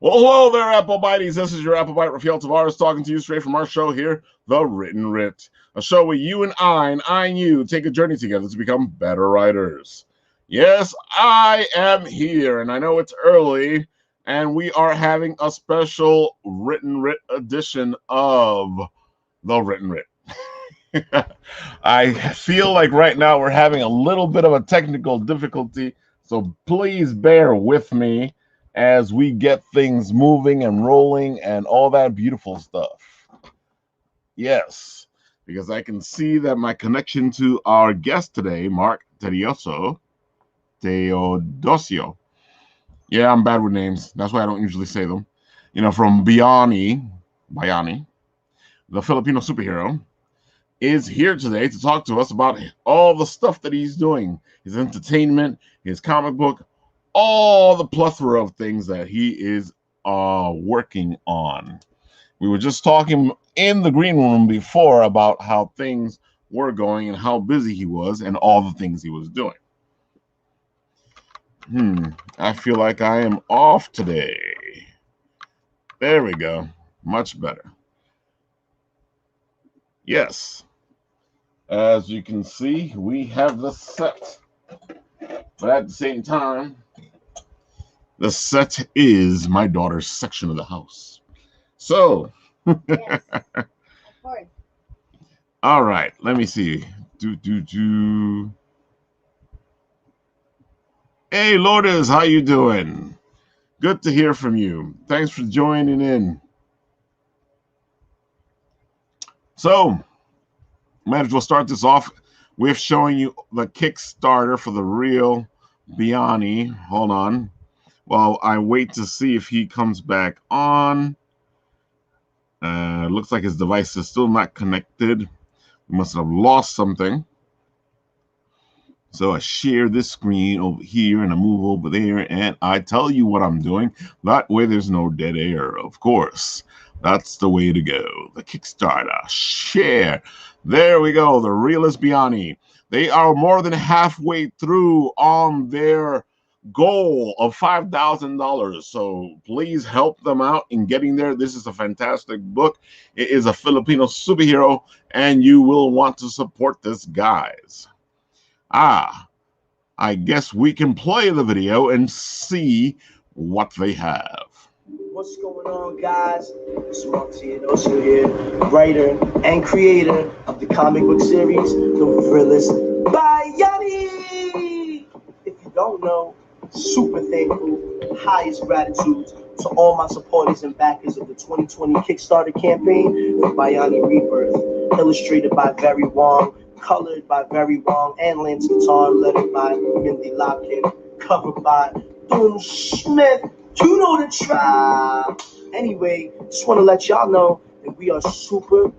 Well, hello there, Apple Bites. This is your Apple Bite Rafael Tavares talking to you straight from our show here, The Written Writ, a show where you and I and you take a journey together to become better writers. Yes, I am here, and I know it's early, and we are having a special Written Writ edition of The Written Writ. I feel like right now we're having a little bit of a technical difficulty, so please bear with me as we get things moving and rolling and all that beautiful stuff. Yes, because I can see that my connection to our guest today, Mark Teodosio. Yeah, I'm bad with names. That's why I don't usually say them. From Bayani, the Filipino superhero, is here today to talk to us about all the stuff that he's doing, his entertainment, his comic book, all the plethora of things that he is working on. We were just talking in the green room before about how things were going and how busy he was and all the things he was doing. I feel like I am off today. There we go. Much better. Yes. As you can see, we have the set. But at the same time, the set is my daughter's section of the house. So, Yes, of course. all right, let me see. Hey, Lourdes, how you doing? Good to hear from you. Thanks for joining in. So, might as well start this off with showing you the Kickstarter for the real Bayani. Hold on. While I wait to see if he comes back on. Looks like his device is still not connected. We must have lost something. So I share this screen over here and I move over there and I tell you what I'm doing. That way there's no dead air, of course. That's the way to go. The Kickstarter. Share. There we go. The realest Bayani. They are more than halfway through on their goal of $5,000. So please help them out in getting there. This is a fantastic book. It is a Filipino superhero and you will want to support this, guys. I guess we can play the video and see what they have. What's going on, guys? It's Mark Teodosio here, writer and creator of the comic book series, The Realest Bayani. If you don't know, super thankful, highest gratitude to all my supporters and backers of the 2020 Kickstarter campaign for Bayani Rebirth, illustrated by Very Wong, colored by Very Wong, and Lance Guitar, lettered by Mindy Lopkin, covered by Doom Smith. You know the tribe. Anyway, just want to let y'all know that we are super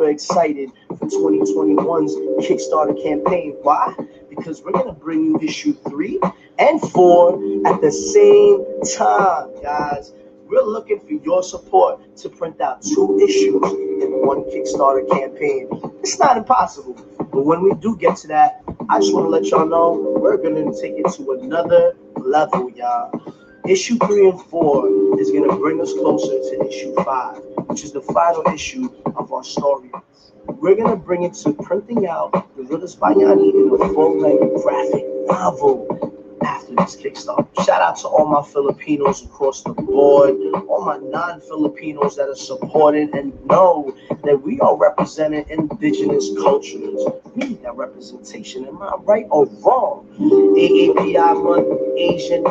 excited for 2021's Kickstarter campaign. Why? Because we're going to bring you issue 3 and 4 at the same time, guys. We're looking for your support to print out 2 issues in one Kickstarter campaign. It's not impossible, but when we do get to that, I just want to let y'all know we're going to take it to another level, y'all. Issue 3 and 4 is going to bring us closer to issue 5, which is the final issue of our story. We're going to bring it to printing out The Realest Bayani in a full-length graphic novel after this Kickstarter. Shout out to all my Filipinos across the board, all my non-Filipinos that are supported and know that we are representing indigenous cultures. We need that representation. Am I right or wrong? AAPI month, Asian,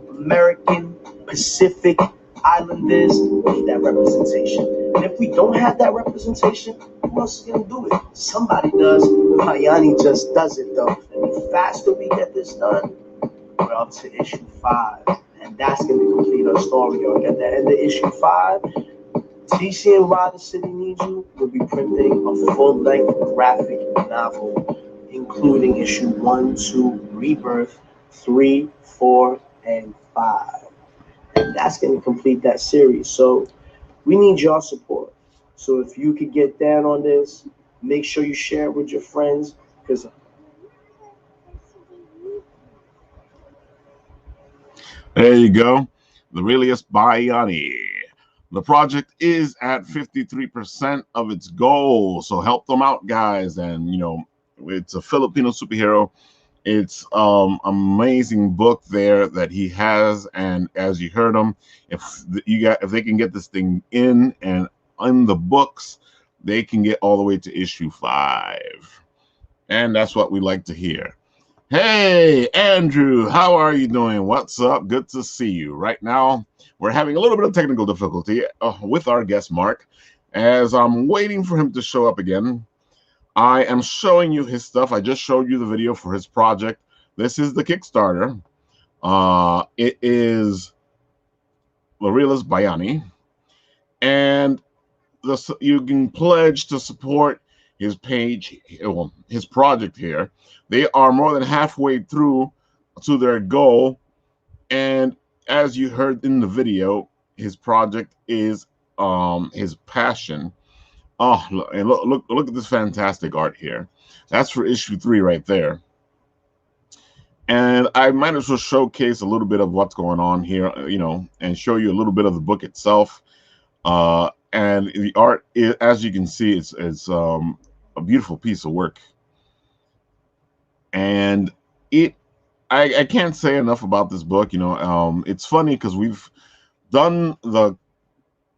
American, Pacific, Islanders, we need that representation. And if we don't have that representation, who else is going to do it? Somebody does. Bayani just does it, though. And the faster we get this done, we're up to issue 5. And that's going to complete our story. Or at the end of issue 5, TC and Rider City Need You will be printing a full-length graphic novel, including issue 1, 2, Rebirth, 3, 4, and 5. And that's going to complete that series. So we need your support. So if you could get down on this, make sure you share it with your friends, because there you go. the realest Bayani. The project is at 53% of its goal, so help them out, guys. And it's a Filipino superhero. It's amazing book there that he has, and as you heard him, if they can get this thing in the books, they can get all the way to issue 5, and that's what we like to hear. Hey, Andrew, how are you doing? What's up? Good to see you. Right now, we're having a little bit of technical difficulty with our guest, Mark. As I'm waiting for him to show up again, I am showing you his stuff. I just showed you the video for his project. This is the Kickstarter. It is the realest Bayani. And you can pledge to support his page, well, his project here. They are more than halfway through to their goal, and as you heard in the video, his project is his passion. Oh, and look at this fantastic art here. That's for issue 3 right there. And I might as well showcase a little bit of what's going on here, and show you a little bit of the book itself. And the art, as you can see, it's a beautiful piece of work. And I can't say enough about this book. It's funny because we've done the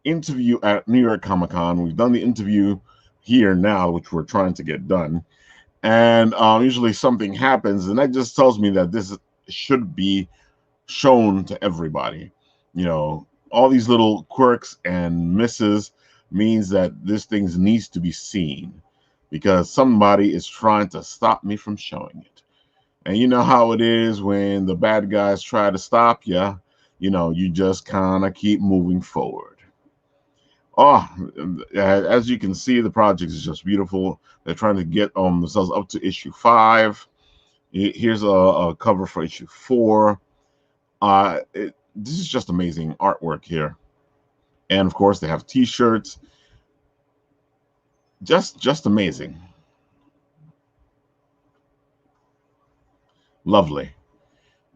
interview at New York Comic Con. We've done the interview here now, which we're trying to get done. And usually something happens, and that just tells me that this should be shown to everybody. All these little quirks and misses means that this thing needs to be seen, because somebody is trying to stop me from showing it. And you know how it is when the bad guys try to stop you, you just kind of keep moving forward. Oh, as you can see, the project is just beautiful. They're trying to get themselves up to issue 5. Here's a cover for issue 4. This is just amazing artwork here. And of course, they have t-shirts. Just amazing. Lovely.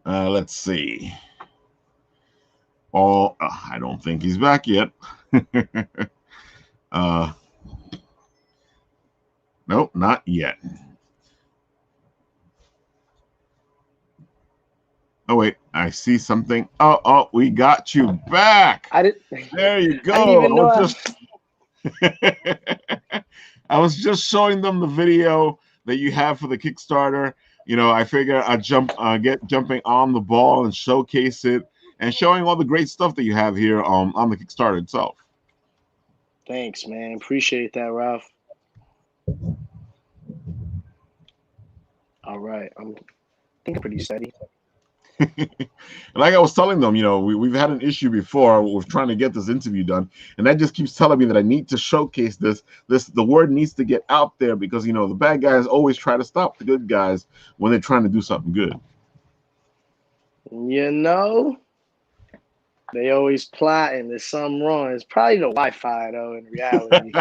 Let's see. Oh, I don't think he's back yet. Nope, not yet. Oh wait, I see something. Oh, we got you back. There you go. I didn't even know. I was just showing them the video that you have for the Kickstarter. I figure I'd jumping on the ball and showcase it, and showing all the great stuff that you have here on the Kickstarter itself. Thanks, man. Appreciate that, Ralph. All right. I think I'm pretty steady. Like I was telling them, we've had an issue before with trying to get this interview done, and that just keeps telling me that I need to showcase this. The word needs to get out there, because the bad guys always try to stop the good guys when they're trying to do something good. They always plotting. There's something wrong. It's probably the Wi-Fi, though, in reality.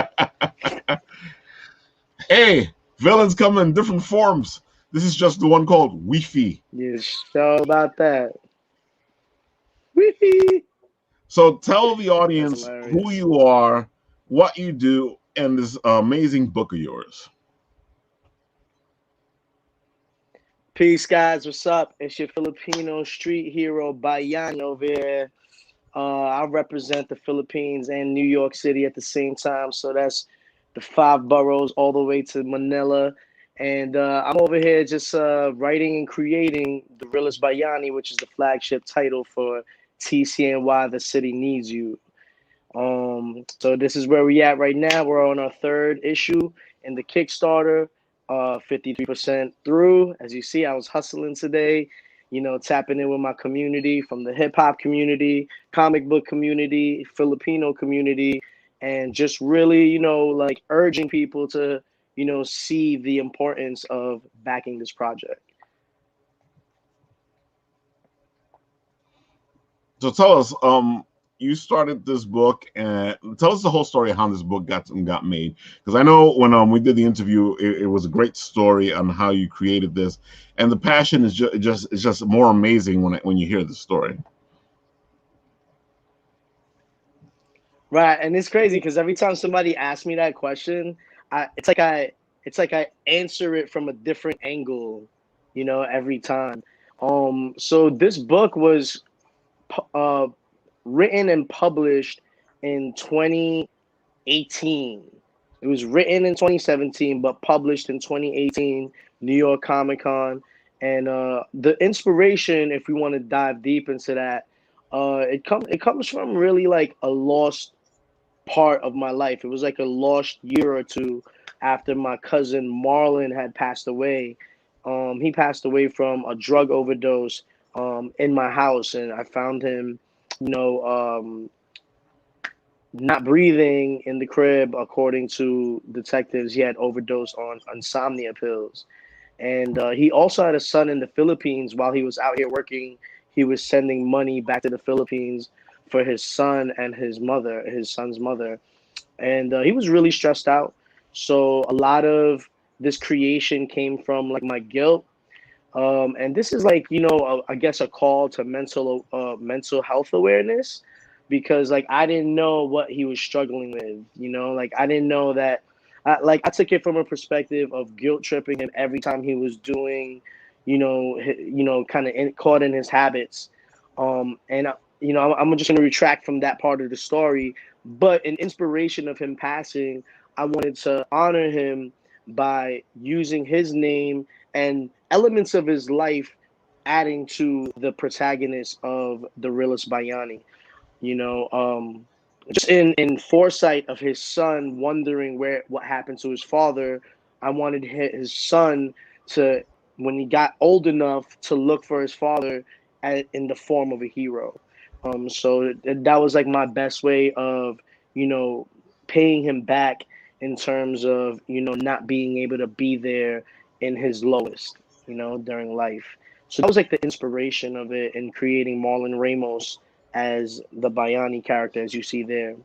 Hey, villains come in different forms. This is just the one called Wi-Fi. Yeah, show about that. Wi-Fi. So tell the audience who you are, what you do, and this amazing book of yours. Peace, guys. What's up? It's your Filipino street hero, Bayani, over here. I represent the Philippines and New York City at the same time. So that's the 5 boroughs all the way to Manila. And I'm over here just writing and creating The Realest Bayani, which is the flagship title for TCNY, The City Needs You. So this is where we at right now. We're on our 3rd issue in the Kickstarter, 53% through. As you see, I was hustling today, tapping in with my community, from the hip-hop community, comic book community, Filipino community, and just really, like urging people to see the importance of backing this project. So tell us, you started this book, and tell us the whole story of how this book got made. Because I know when we did the interview, it was a great story on how you created this, and the passion is just more amazing when you hear the story. Right, and it's crazy because every time somebody asks me that question, it's like I answer it from a different angle, every time. So this book was uh written and published in 2018. It was written in 2017, but published in 2018, New York Comic Con. And the inspiration, if we want to dive deep into that, it comes from really like a lost part of my life. It was like a lost year or two after my cousin Marlon had passed away. He passed away from a drug overdose in my house, and I found him, you know, not breathing in the crib. According to detectives, he had overdosed on insomnia pills. And he also had a son in the Philippines. While he was out here working, he was sending money back to the Philippines for his son and his son's mother. And he was really stressed out. So a lot of this creation came from like my guilt. And this is like, I guess a call to mental health awareness, because like I didn't know what he was struggling with, like I didn't know that. I took it from a perspective of guilt tripping him every time he was doing, kind of caught in his habits. And I'm just gonna retract from that part of the story. But in inspiration of him passing, I wanted to honor him by using his name and elements of his life, adding to the protagonist of the realest Bayani. You know, just in foresight of his son wondering what happened to his father, I wanted his son to, when he got old enough, to look for his father in the form of a hero. So that was like my best way of, you know, paying him back in terms of, not being able to be there in his lowest, during life. So that was like the inspiration of it in creating Marlon Ramos as the Bayani character, as you see there.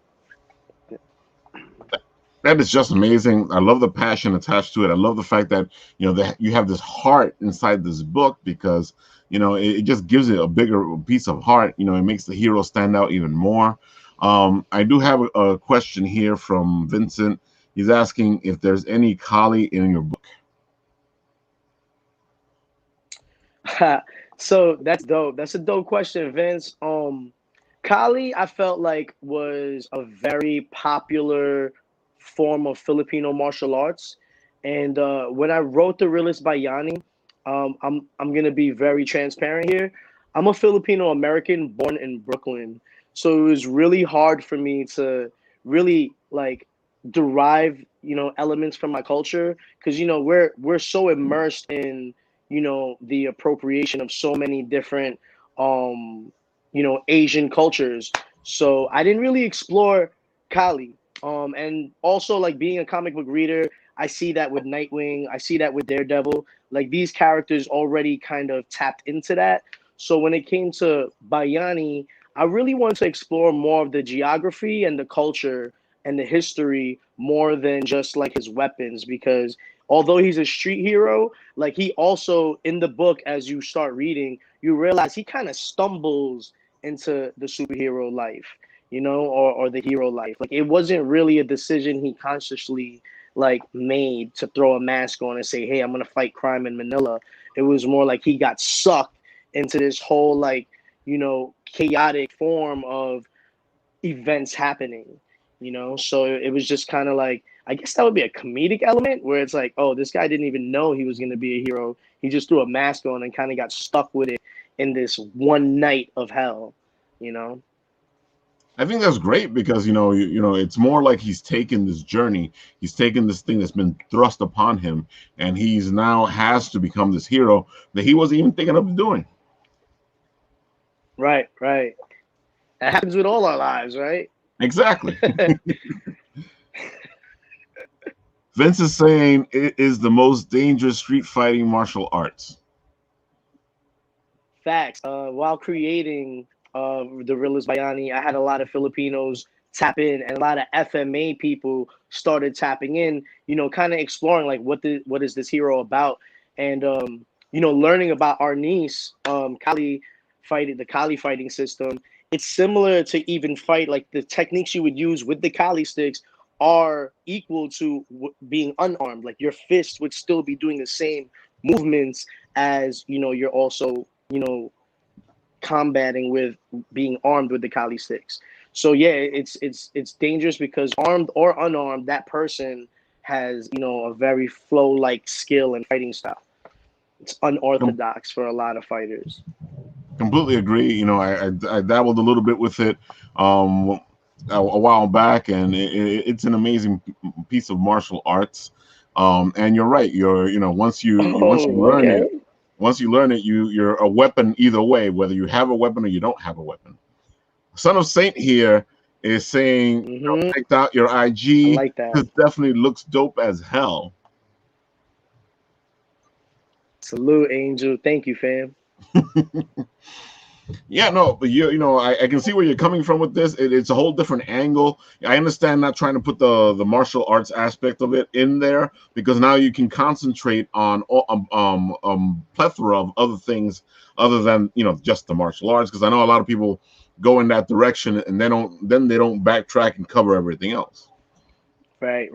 That is just amazing. I love the passion attached to it. I love the fact that that you have this heart inside this book, because it just gives it a bigger piece of heart. It makes the hero stand out even more. I do have a question here from Vincent. He's asking if there's any Kali in your book. So that's dope. That's a dope question, Vince. Kali, I felt like was a very popular form of Filipino martial arts, and when I wrote the realist Bayani, I'm gonna be very transparent here. I'm a Filipino American born in Brooklyn, so it was really hard for me to really like derive elements from my culture, because we're so immersed in the appropriation of so many different Asian cultures. So I didn't really explore Kali. And also like being a comic book reader, I see that with Nightwing, I see that with Daredevil. Like these characters already kind of tapped into that. So when it came to Bayani, I really wanted to explore more of the geography and the culture and the history more than just like his weapons, because although he's a street hero, like he also in the book, as you start reading, you realize he kind of stumbles into the superhero life, or the hero life. Like it wasn't really a decision he consciously like made to throw a mask on and say, "Hey, I'm gonna fight crime in Manila." It was more like he got sucked into this whole like chaotic form of events happening. So it was just kind of like, I guess that would be a comedic element where it's like, oh, this guy didn't even know he was gonna be a hero. He just threw a mask on and kind of got stuck with it in this one night of hell, you know? I think that's great, because it's more like he's taken this journey, he's taken this thing that's been thrust upon him, and he's now has to become this hero that he wasn't even thinking of doing. Right, right. That happens with all our lives, right? Exactly. Vince is saying it is the most dangerous street fighting martial arts. Facts. While creating the realest Bayani, I had a lot of Filipinos tap in, and a lot of FMA people started tapping in. Kind of exploring like what is this hero about, and learning about our niece, Kali fighting the Kali fighting system. it's similar to even fight. Like the techniques you would use with the Kali sticks are equal to being unarmed. Like your fist would still be doing the same movements as, you know, you're also, you know, combating with being armed with the Kali sticks. So yeah, it's dangerous because armed or unarmed, that person has, you know, a very flow like skill and fighting style. It's unorthodox for a lot of fighters. Completely agree. You know, I dabbled a little bit with it a while back, and it's an amazing piece of martial arts. And you're right. You know, once you Oh, learn okay. it, you're a weapon either way, whether you have a weapon or you don't have a weapon. Son of Saint here is saying, checked out your I IG. like that. This definitely looks dope as hell. Salute, Angel. Thank you, fam. Yeah, no, but you know, I can see where you're coming from with this. It's a whole different angle. I understand not trying to put the martial arts aspect of it in there because now you can concentrate on plethora of other things other than, you know, just the martial arts. Because I know a lot of people go in that direction and they don't backtrack and cover everything else. Right.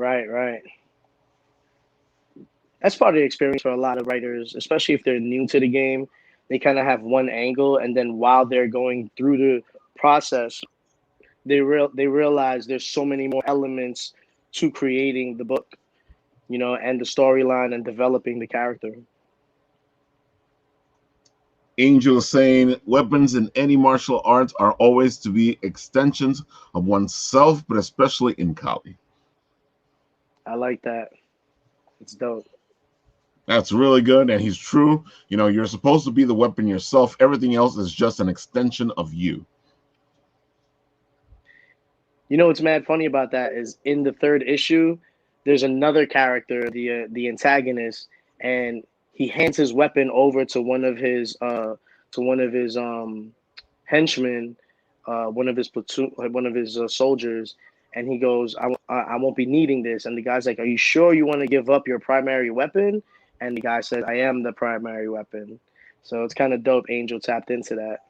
That's part of the experience for a lot of writers, especially if they're new to the game. They kind of have one angle, and then while they're going through the process, they realize there's so many more elements to creating the book, you know, and the storyline and developing the character. Angel is saying weapons in any martial arts are always to be extensions of oneself, but especially in Kali. I like that. It's dope. That's really good, and he's true. You know, you're supposed to be the weapon yourself. Everything else is just an extension of you. You know what's mad funny about that is in the third issue, there's another character, the antagonist, and he hands his weapon over to one of his henchmen, one of his platoon, one of his soldiers, and he goes, I won't be needing this." And the guy's like, "Are you sure you want to give up your primary weapon?" And the guy says, "I am the primary weapon." So it's kind of dope. Angel tapped into that.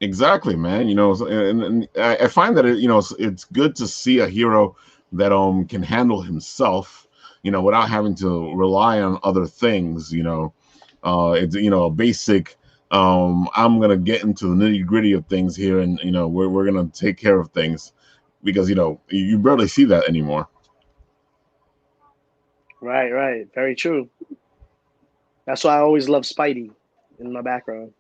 Exactly, man. You know, and I find that you know it's good to see a hero that can handle himself. You know, without having to rely on other things. You know, it's you know a basic. I'm gonna get into the nitty gritty of things here, and you know we're gonna take care of things because you know you barely see that anymore. Right. Very true. That's why I always love Spidey in my background.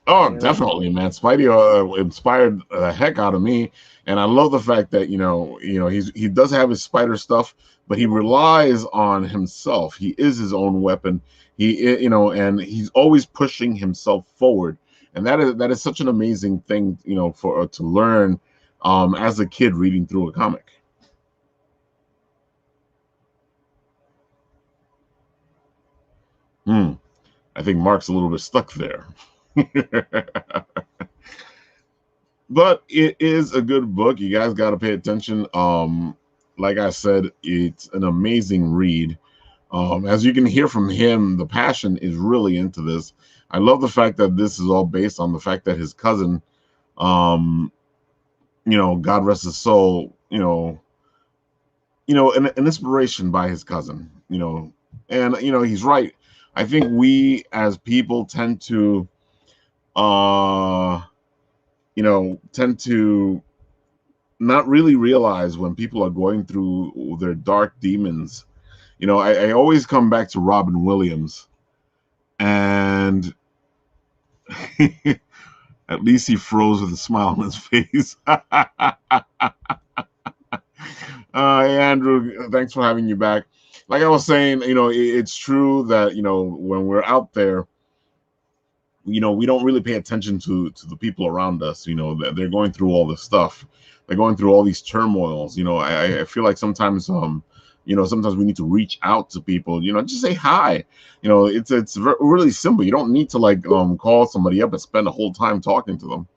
Oh, You know, definitely, man. Spidey inspired the heck out of me, and I love the fact that he does have his spider stuff, but he relies on himself. He is his own weapon. You know, and he's always pushing himself forward, and that is such an amazing thing, you know, for to learn as a kid reading through a comic. Hmm. I think Mark's a little bit stuck there. But it is a good book. You guys got to pay attention. Like I said, it's an amazing read. As you can hear from him, the passion is really into this. I love the fact that this is all based on the fact that his cousin, um, you know, God rest his soul, an inspiration by his cousin, and he's right. I think we as people uh, tend to not really realize when people are going through their dark demons. I always come back to Robin Williams, and at least he froze with a smile on his face. Hey, Andrew, thanks for having you back. Like I was saying, it's true that when we're out there, we don't really pay attention to the people around us. They're going through all this stuff. They're going through all these turmoils. I feel like sometimes sometimes we need to reach out to people, just say hi. It's really simple. You don't need to call somebody up and spend the whole time talking to them.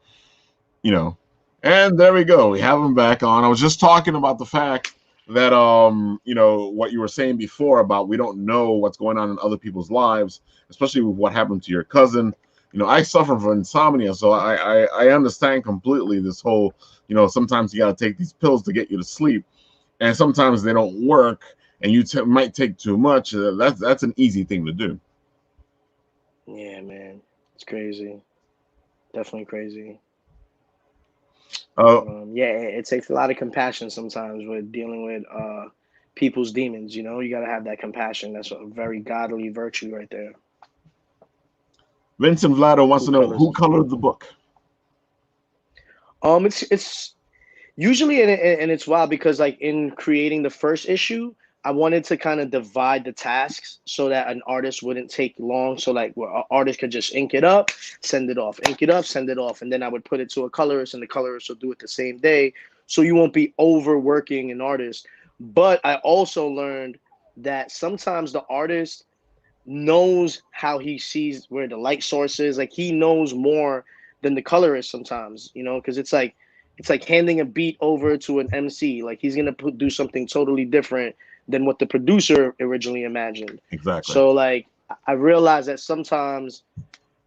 And there we go. We have him back on. I was just talking about the fact that what you were saying before about we don't know what's going on in other people's lives, especially with what happened to your cousin. I suffer from insomnia, so I understand completely this whole, sometimes you got to take these pills to get you to sleep, and sometimes they don't work, and you might take too much. That's an easy thing to do. Yeah, man, it's crazy. Definitely crazy. Uh, Yeah, it takes a lot of compassion sometimes with dealing with people's demons. You got to have that compassion. That's a very godly virtue right there. Vincent Vlado wants Who to know colors who the book? colored the book. It's usually and it's wild because like in creating the first issue, I wanted to kind of divide the tasks so that an artist wouldn't take long. So like where an artist could just ink it up, send it off, ink it up, send it off, and then I would put it to a colorist, and the colorist will do it the same day. So you won't be overworking an artist. But I also learned that sometimes the artist knows how he sees where the light source is. Like he knows more than the colorist sometimes, because it's like handing a beat over to an MC. Like he's gonna do something totally different than what the producer originally imagined. Exactly. So like I realized that sometimes,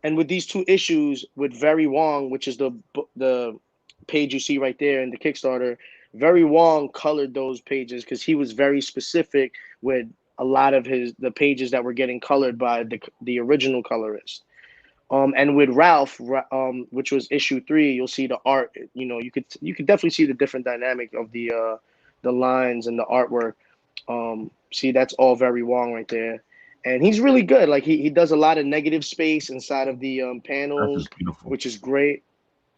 and with these two issues with Very Wong, which is the page you see right there in the Kickstarter, Very Wong colored those pages because he was very specific with a lot of the pages that were getting colored by the original colorist. And with Ralph, which was issue 3, you'll see the art. You could definitely see the different dynamic of the lines and the artwork. See, that's all Very Wong right there, and he's really good. Like he does a lot of negative space inside of the That's just panels, beautiful. which is great.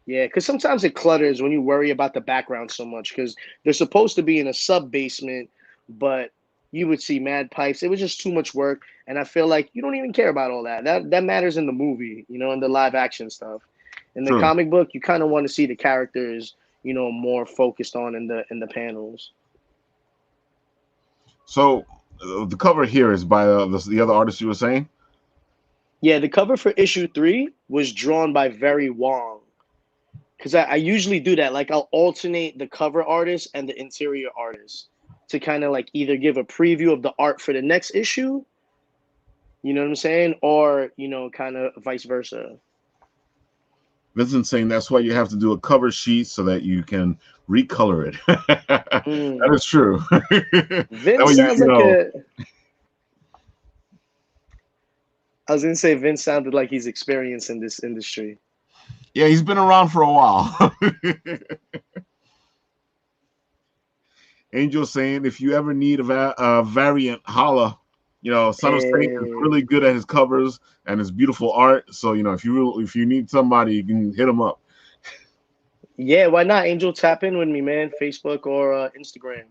Yeah, because sometimes it clutters when you worry about the background so much. Because they're supposed to be in a sub basement, but you would see mad pipes. It was just too much work, and I feel like you don't even care about all that. That matters in the movie, in the live action stuff. In the True. comic book, you kind of want to see the characters, more focused on in the panels. So the cover here is by the other artist you were saying. Yeah, the cover for issue 3 was drawn by Very Wong. Because I usually do that. Like I'll alternate the cover artist and the interior artist to kind of like either give a preview of the art for the next issue, you know what I'm saying? Or, kind of vice versa. Vincent's saying that's why you have to do a cover sheet so that you can recolor it. That Mm. is true. That way Vince sounds like I was gonna say Vince sounded like he's experienced in this industry. Yeah, he's been around for a while. Angel saying if you ever need a variant, holla. Son of Saint is Hey. really good at his covers and his beautiful art. So if you need somebody, you can hit him up. Yeah, why not? Angel, tap in with me, man. Facebook or Instagram.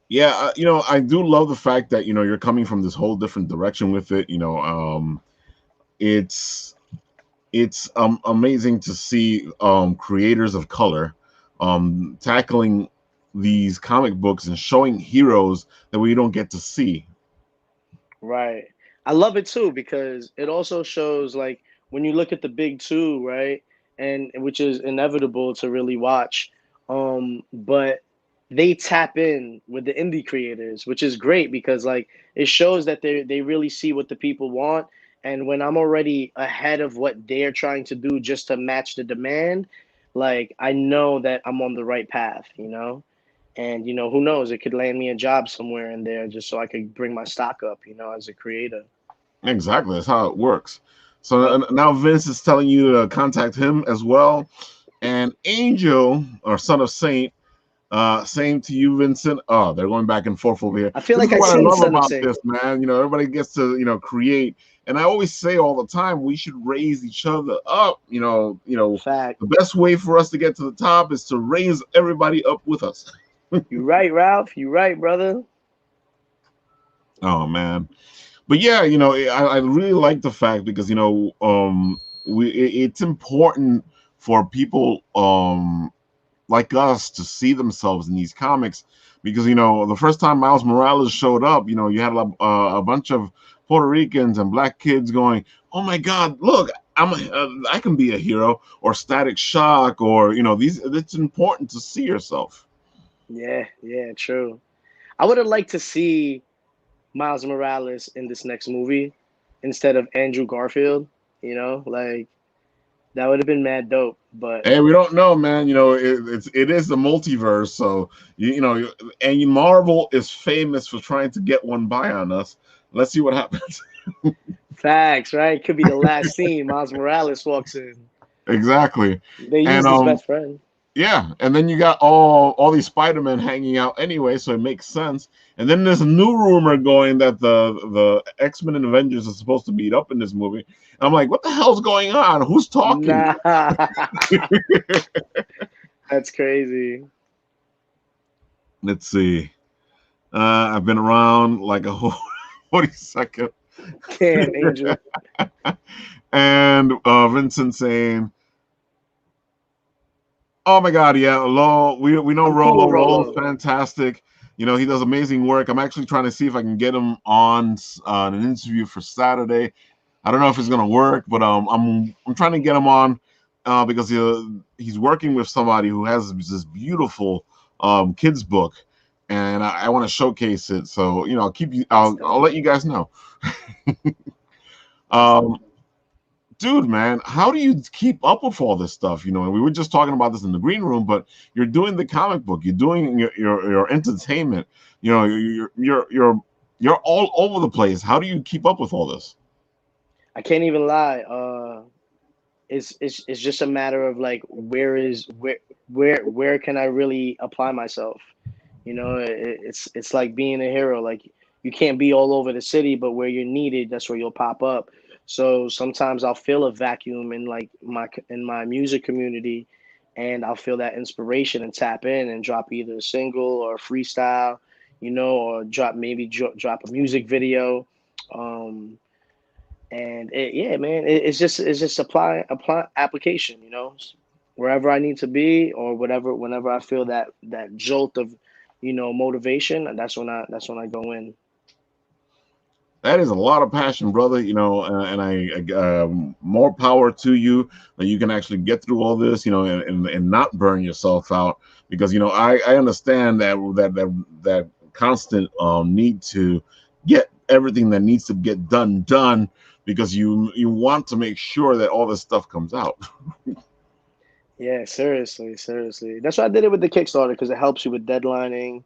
Yeah, I do love the fact that you're coming from this whole different direction with it. It's amazing to see creators of color tackling these comic books and showing heroes that we don't get to see. Right. I love it too because it also shows like when you look at the big two, right? And which is inevitable to really watch. But they tap in with the indie creators, which is great because like it shows that they really see what the people want. And when I'm already ahead of what they're trying to do just to match the demand, like I know that I'm on the right path. And who knows? It could land me a job somewhere in there just so I could bring my stock up, as a creator. Exactly, that's how it works. So Yep. now Vince is telling you to contact him as well. And Angel or Son of Saint, same to you, Vincent. Oh, they're going back and forth over here. I feel This like is I what I seen love Son of about Saint. this, man. Everybody gets to create, and I always say all the time we should raise each other up. Fact. The best way for us to get to the top is to raise everybody up with us. You right, Ralph. You right, brother. Oh man, but yeah, I really like the fact because it's important for people like us to see themselves in these comics because the first time Miles Morales showed up, you had a bunch of Puerto Ricans and black kids going, "Oh my God, look, I can be a hero," or Static Shock, or these. It's important to see yourself. Yeah, yeah, true. I would have liked to see Miles Morales in this next movie. instead of Andrew Garfield. You know, like that would have been mad dope. But Hey, we don't know, man. You know, it is the multiverse, so you know, and Marvel is famous for trying to get one by on us. Let's see what happens. facts, right? Could be the last scene. Miles Morales walks in. Exactly. They And used his best friend. yeah, and then you got all these Spider-Men hanging out anyway, so it makes sense. And then there's a new rumor going that the X-Men and Avengers are supposed to meet up in this movie. And I'm like, what the hell's going on? Who's talking? Nah, that's crazy. Let's see. I've been around like a whole 40-second. Damn, Angel. And Vincent saying, "Oh my God, yeah, Lo. We know I'm Rolo. cool with Rolo's Rolo. fantastic. You know, he does amazing work. I'm actually trying to see if I can get him on an interview for Saturday. I don't know if it's gonna work, but I'm trying to get him on because he's working with somebody who has this beautiful kids book, and I want to showcase it. So you know, I'll let you guys know. um, Dude, man, how do you keep up with all this stuff? You know, and we were just talking about this in the green room, but you're doing the comic book, you're doing your entertainment. You know, you're all over the place. How do you keep up with all this? I can't even lie. It's just a matter of like where can I really apply myself? You know, it's like being a hero. Like you can't be all over the city, but where you're needed, that's where you'll pop up. So sometimes I'll feel a vacuum in like my music community, and I'll feel that inspiration and tap in and drop either a single or a freestyle, you know, or drop a music video. Um, and yeah, man, it's just apply application, you know, wherever I need to be or whatever. Whenever I feel that jolt of, you know, motivation, that's when I go in. That is a lot of passion, brother. You know, and more power to you that you can actually get through all this. You know, and not burn yourself out because you know I understand that constant need to get everything that needs to get done because you want to make sure that all this stuff comes out. Yeah, seriously. That's why I did it with the Kickstarter because it helps you with deadlining,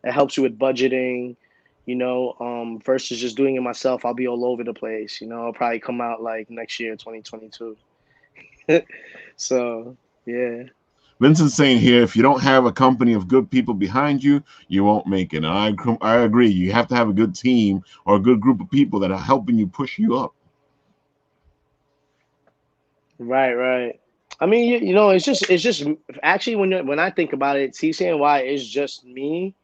it helps you with budgeting. You know, versus just doing it myself, I'll be all over the place. You know, I'll probably come out like next year, 2022. So, yeah. Vincent's saying here, if you don't have a company of good people behind you, you won't make it. And I agree. You have to have a good team or a good group of people that are helping you push you up. Right. I mean, you know, it's just actually when I think about it, CCNY is just me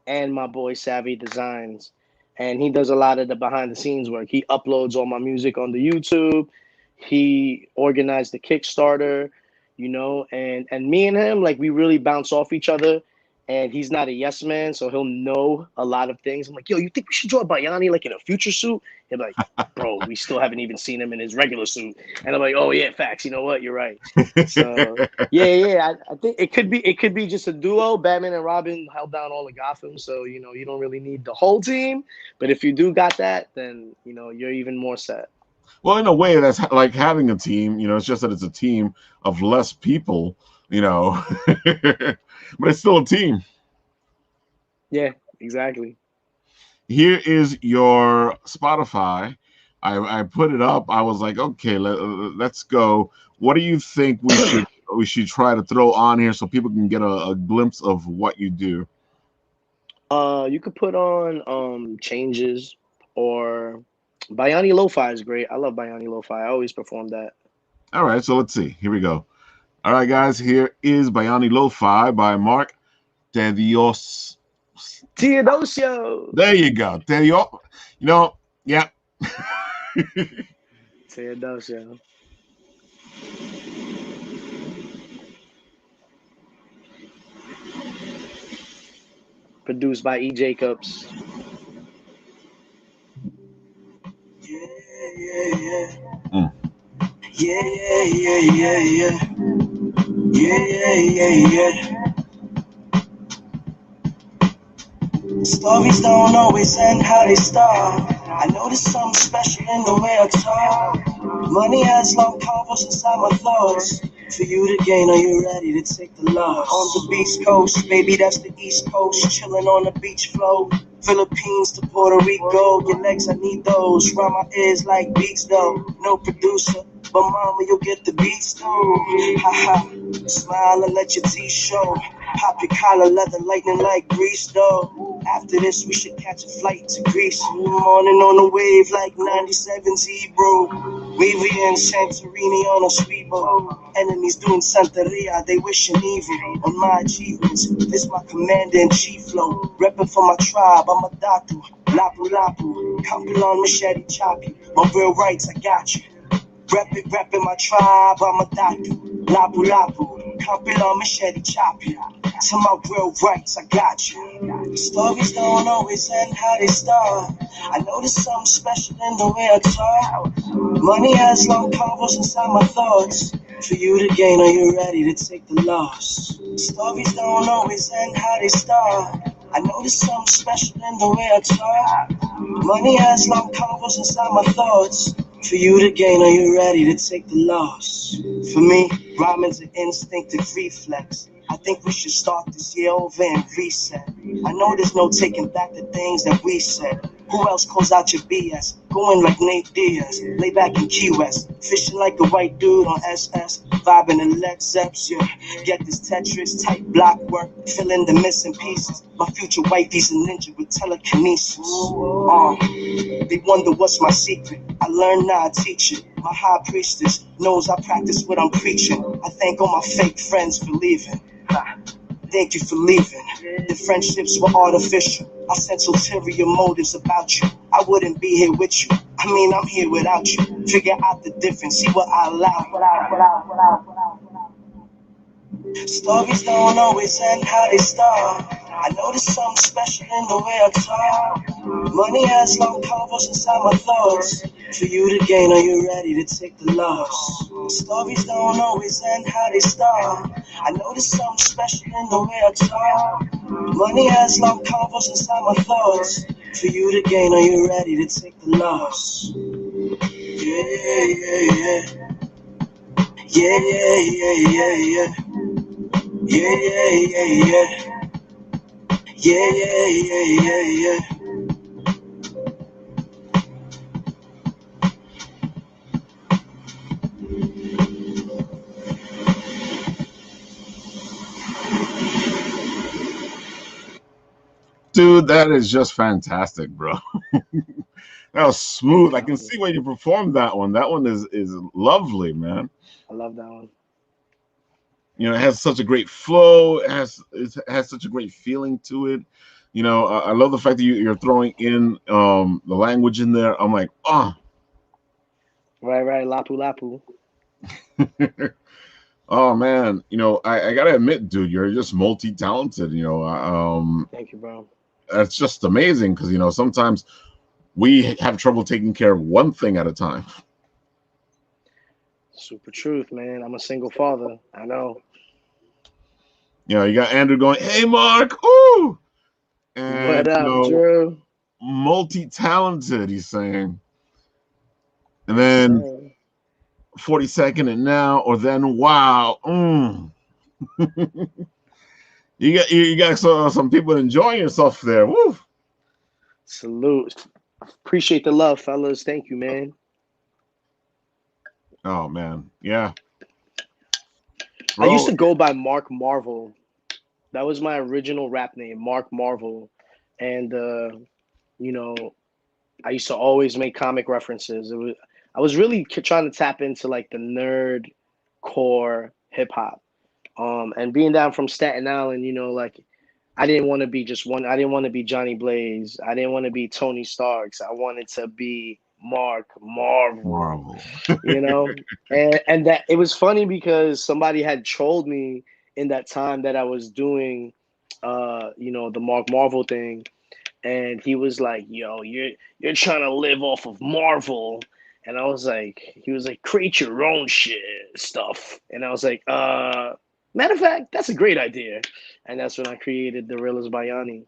and my boy Savvy Designs, and he does a lot of the behind the scenes work. He uploads all my music on the YouTube. He organized the Kickstarter, you know, and me and him, like, we really bounce off each other. And he's not a yes man, so he'll know a lot of things. I'm like, yo, you think we should draw Bayani like in a future suit? He'll be like, bro, we still haven't even seen him in his regular suit. And I'm like, oh yeah, facts. You know what? You're right. So yeah. I think it could be just a duo. Batman and Robin held down all of Gotham, so you know you don't really need the whole team. But if you do got that, then you know you're even more set. Well, in a way, that's like having a team. You know, it's just that it's a team of less people. You know, but it's still a team. Yeah, exactly. Here is your Spotify. I put it up. I was like, okay, let's go. What do you think we should try to throw on here so people can get a glimpse of what you do? You could put on changes or Bayani Lo-Fi is great. I love Bayani Lo-Fi. I always perform that. All right, so let's see. Here we go. All right, guys. Here is Bayani Lo-Fi by Mark Teodosio. Teodosio. There you go. Teodosio. You know, yeah. Teodosio. Produced by E. Jacobs. Yeah. Stories don't always end how they start. I noticed something special in the way I talk. Money has long convos inside my thoughts. For you to gain, are you ready to take the loss? On the Beast Coast, baby, that's the East Coast. Chilling on the beach floor. Philippines to Puerto Rico. Your legs, I need those. Round my ears like beats, though. No producer, but mama, you'll get the beats, though. Ha ha. Smile and let your teeth show. Pop your collar, leather lightning like grease, though. After this, we should catch a flight to Greece. Morning on a wave like 97 Z, bro. Wavy and Santorini on a speedboat. Enemies doing Santeria, they wishing evil on my achievements. This my commander in chief flow. Reppin' for my tribe, I'm a datu. Lapu lapu, Kampilon machete chop you. On real rights, I got you. Reppin' my tribe, I'm a datu. Lapu lapu, Kampilon machete chop you. To my real rights, I got you. Stories don't always end how they start. I noticed something special in the way I talk. Money has long convos inside my thoughts. For you to gain, are you ready to take the loss? Stories don't always end how they start. I noticed something special in the way I talk. Money has long convos inside my thoughts. For you to gain, are you ready to take the loss? For me, rhyming's an instinctive reflex. I think we should start this year over and reset. I know there's no taking back the things that we said. Who else calls out your BS? Going like Nate Diaz, lay back in Key West, fishing like a white dude on SS, vibing in Led Zeps, yeah. Get this Tetris type block work, fill in the missing pieces. My future wifey's a ninja with telekinesis. They wonder what's my secret. I learned, now I teach it. My high priestess knows I practice what I'm preaching. I thank all my fake friends for leaving. Thank you for leaving. The friendships were artificial. I sent ulterior motives about you. I wouldn't be here with you. I mean, I'm here without you. Figure out the difference. See what I allow. Stories don't always end how they start. I noticed something special in the way I talk. Money has long convos inside my thoughts. For you to gain, are you ready to take the loss? Stories don't always end how they start. I noticed something special in the way I talk. Money has long convos inside my thoughts. For you to gain, are you ready to take the loss? Yeah, yeah, yeah. Yeah, yeah, yeah, yeah, yeah. Yeah, yeah, yeah, yeah. Yeah, yeah, yeah, yeah, yeah. Dude, that is just fantastic, bro. That was smooth. I can see why you performed that one. That one is lovely, man. I love that one. You know, it has such a great flow. It has such a great feeling to it. You know, I love the fact that you're throwing in the language in there. I'm like, oh, Right, lapu lapu. oh man. You know, I gotta admit, dude, you're just multi-talented. You know, Thank you, bro. that's just amazing because you know sometimes we have trouble taking care of one thing at a time. Super truth, man. I'm a single father. I know. You know, you got Andrew going, "Hey, Mark, ooh," and What you up, know, Drew? multi-talented. He's saying, and Yes, then sir. 42nd and now, or then wow. You got some people enjoying yourself there. Woo. Salute. Appreciate the love, fellas. Thank you, man. Oh man, yeah, I used bro. to go by Mark Marvel. That was my original rap name, Mark Marvel. And you know, I used to always make comic references. I was really trying to tap into like the nerd core hip hop. And being down from Staten Island, like I didn't want to be just one. I didn't want to be Johnny Blaze. I didn't want to be Tony Starks. I wanted to be Mark Marvel. Marvel. You know, and that it was funny because somebody had trolled me in that time that I was doing, the Mark Marvel thing, and he was like, "Yo, you're trying to live off of Marvel." And I was like, he was like, create your own shit stuff. And I was like, matter of fact, that's a great idea. And that's when I created the realest Bayani.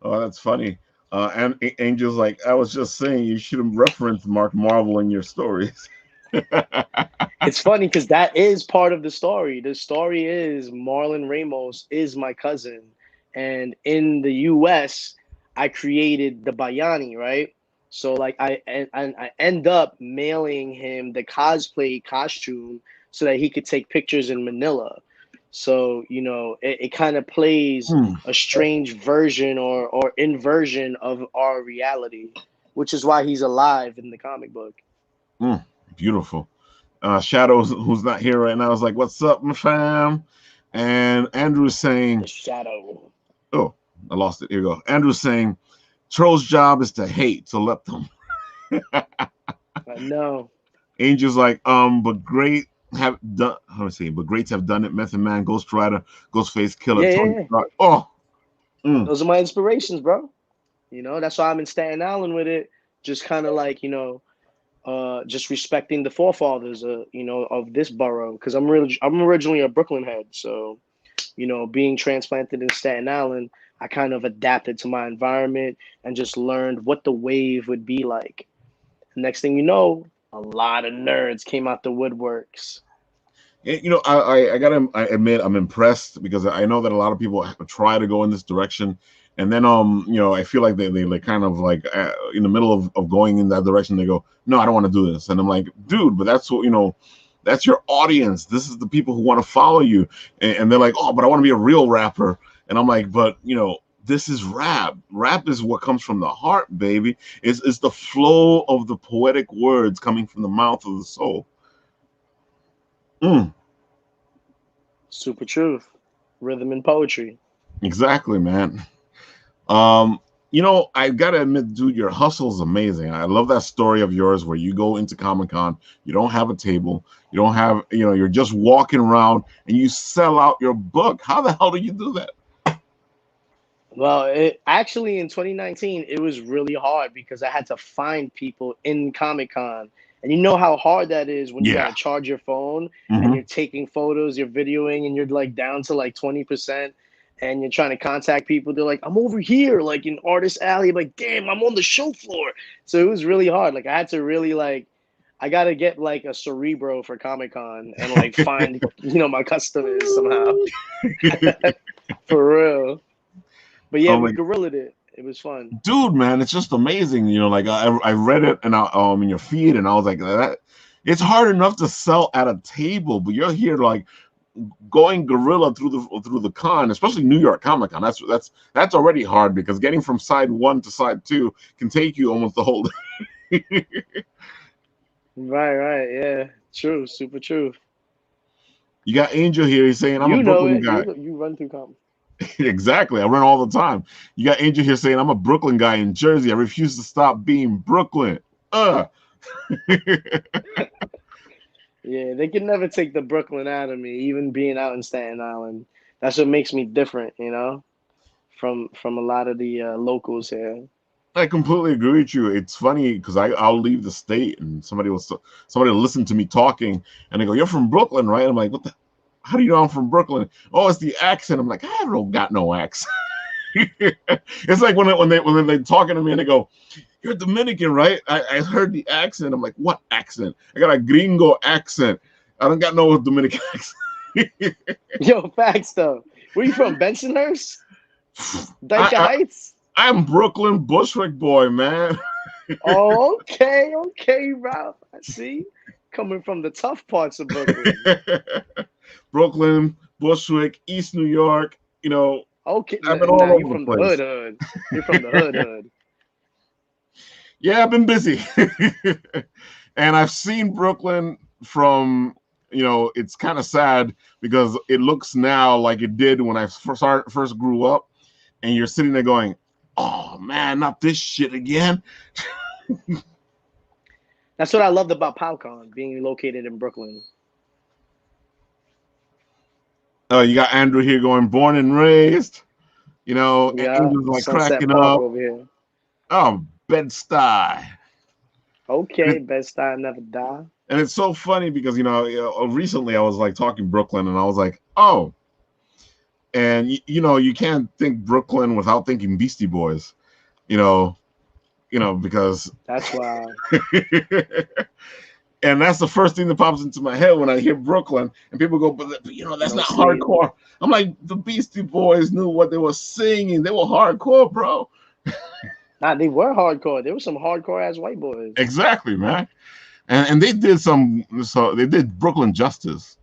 Oh, that's funny. And Angel's like, I was just saying you should have referenced Mark Marvel in your stories. It's funny because that is part of the story. The story is Marlon Ramos is my cousin, and in the U.S., I created the Bayani, right? So like I end up mailing him the cosplay costume so that he could take pictures in Manila. So it kind of plays Hmm. a strange version or inversion of our reality, which is why he's alive in the comic book. Beautiful. Shadows, who's not here right now, is like, "What's up, my fam?" And Andrew's saying, The shadow. "Oh, I lost it. Here we go." Andrew's saying, "Troll's job is to hate, to let them." No. Angel's like, but great have done. How do I say? But greats have done it. Method Man, Ghost Rider, Ghostface Killer, Yeah, Tony yeah, yeah. Stark. Oh, Those are my inspirations, bro. That's why I'm in Staten Island with it. Just kind of like, just respecting the forefathers, of this borough. Because I'm originally a Brooklyn head. So, being transplanted in Staten Island, I kind of adapted to my environment and just learned what the wave would be like. Next thing you know, a lot of nerds came out the woodworks. I gotta admit I'm impressed because I know that a lot of people try to go in this direction, and then I feel like they like kind of like in the middle of going in that direction they go, no, I don't want to do this, and I'm like, dude, but that's what that's your audience. This is the people who want to follow you, and they're like, oh, but I want to be a real rapper, and I'm like, but this is rap. Rap is what comes from the heart, baby. It's the flow of the poetic words coming from the mouth of the soul. Super truth, rhythm and poetry. Exactly, man. I gotta admit, dude, your hustle is amazing. I love that story of yours where you go into Comic Con, you don't have a table, you don't have, you're just walking around and you sell out your book. How the hell do you do that? Well, actually in 2019, it was really hard because I had to find people in Comic Con. And you know how hard that is when you got Yeah. to charge your phone and Hmm. you're taking photos, you're videoing, and you're like down to like 20%, and you're trying to contact people. They're like, I'm over here, like in Artist Alley. I'm like, damn, I'm on the show floor. So it was really hard. Like, I had to really, like, I got to get like a Cerebro for Comic Con and like find, my customers somehow. For real. But yeah, Oh we my gorilla'd it. It was fun. dude, man, it's just amazing. Like I read it and in your feed, and I was like, that it's hard enough to sell at a table, but you're here like going gorilla through the con, especially New York Comic Con. That's already hard because getting from side one to side two can take you almost the whole day. Right. Yeah. True. Super true. You got Angel here. He's saying, I'm a You know Brooklyn it. guy. You run through comp. Exactly. I run all the time. You got Angel here saying, I'm a Brooklyn guy in Jersey. I refuse to stop being Brooklyn. Yeah, they can never take the Brooklyn out of me, even being out in Staten Island. That's what makes me different, from a lot of the locals here. I completely agree with you. It's funny because I'll leave the state and somebody will listen to me talking and they go, "You're from Brooklyn, right?" I'm like, "What the? How do you know I'm from Brooklyn?" "Oh, it's the accent." I'm like, "I don't got no accent." It's like when they talking to me and they go, "You're Dominican, right?" I heard the accent. I'm like, "What accent?" "I got a gringo accent. I don't got no Dominican accent." Yo, facts though. Where you from? Bensonhurst? I, Dyker I Heights? I'm Brooklyn Bushwick boy, man. Oh, okay, Ralph. I see. Coming from the tough parts of Brooklyn. Brooklyn, Bushwick, East New York. Okay, I've been now all you over the from the hood place. hood. You're from the hood. Yeah, I've been busy. And I've seen Brooklyn from, it's kind of sad because it looks now like it did when I first grew up. And you're sitting there going, oh man, not this shit again. That's what I loved about PowCon, being located in Brooklyn. Oh, you got Andrew here going, born and raised. Yeah, Angel's like Sunset cracking Park up. over here. Oh, Bed-Stuy. Okay, best time never die. And it's so funny because recently I was like talking Brooklyn, and I was like, oh, and you can't think Brooklyn without thinking Beastie Boys. you know, because That's why. and that's the first thing that pops into my head when I hear Brooklyn, and people go, but that's No not sleep. hardcore. I'm like, the Beastie Boys knew what they were singing. They were hardcore, bro. Nah, they were hardcore. There were some hardcore ass white boys. Exactly, man. And they did they did Brooklyn justice.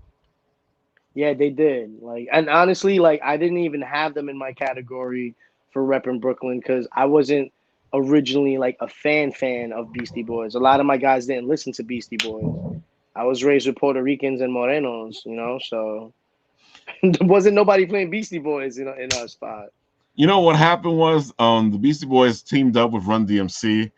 Yeah, they did. Like, and honestly, like I didn't even have them in my category for repping Brooklyn because I wasn't originally like a fan of Beastie Boys. A lot of my guys didn't listen to Beastie Boys. I was raised with Puerto Ricans and Morenos, so there wasn't nobody playing Beastie Boys, in our spot. You know what happened was the Beastie Boys teamed up with Run DMC.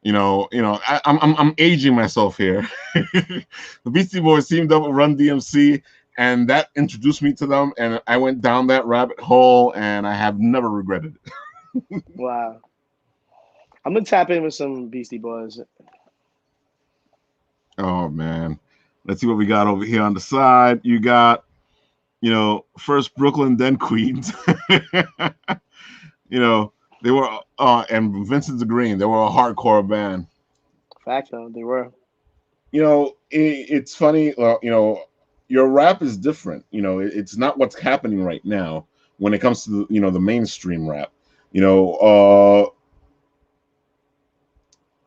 I'm aging myself here. The Beastie Boys teamed up with Run DMC, and that introduced me to them, and I went down that rabbit hole, and I have never regretted it. Wow. I'm gonna tap in with some Beastie Boys. Oh man, let's see what we got over here on the side. You got, first Brooklyn, then Queens. They were and Vincent the Green. They were a hardcore band. Fact though, they were. It's funny. Your rap is different. It's not what's happening right now when it comes to the mainstream rap.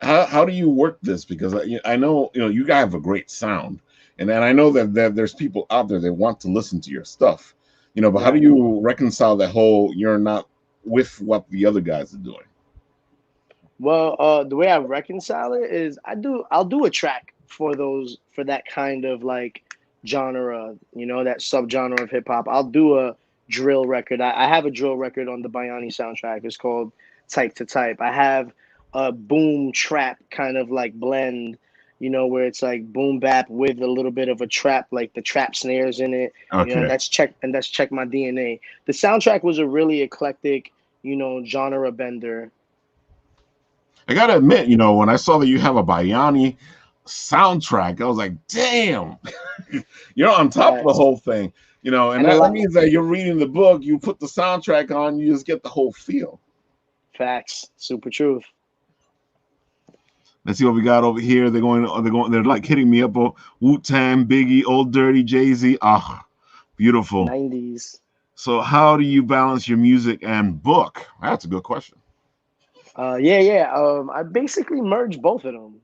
How do you work this? Because I know you guys have a great sound, and I know that there's people out there that want to listen to your stuff. But how do you reconcile that whole you're not with what the other guys are doing? Well, the way I reconcile it is I'll do a track for that kind of like genre, that subgenre of hip hop. I'll do a drill record. I have a drill record on the Bayani soundtrack. It's called Type to Type. I have a boom trap kind of like blend, where it's like boom bap with a little bit of a trap, like the trap snares in it. Okay. That's Check My DNA. The soundtrack was a really eclectic, genre bender. I gotta admit, when I saw that you have a Bayani soundtrack, I was like, damn, you're on top of the whole thing. And that means that you're reading the book, you put the soundtrack on, you just get the whole feel. Facts. Super truth. Let's see what we got over here. They're like hitting me up. Wu-Tang, Biggie, Old Dirty, Jay-Z. Ah, beautiful. 90s. So how do you balance your music and book? That's a good question. I basically merge both of them.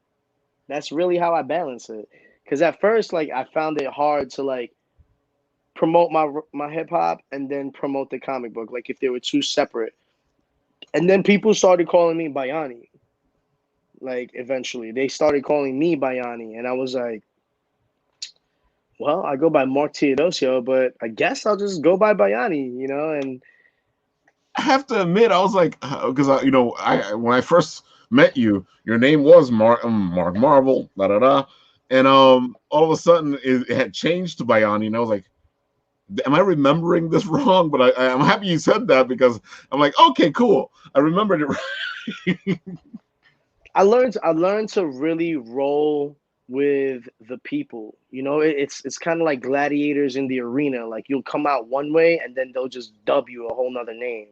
That's really how I balance it. Because at first, like, I found it hard to like promote my hip hop and then promote the comic book, like if they were two separate. And then people started calling me Bayani. Like eventually, they started calling me Bayani, and I was like, "Well, I go by Mark Teodosio, but I guess I'll just go by Bayani," And I have to admit, I was like, because when I first met you, your name was Mark Marvel, da da da, and all of a sudden it had changed to Bayani, and I was like, am I remembering this wrong? But I'm happy you said that because I'm like, okay, cool, I remembered it right. I learned to really roll with the people. It's kind of like gladiators in the arena. Like you'll come out one way and then they'll just dub you a whole nother name.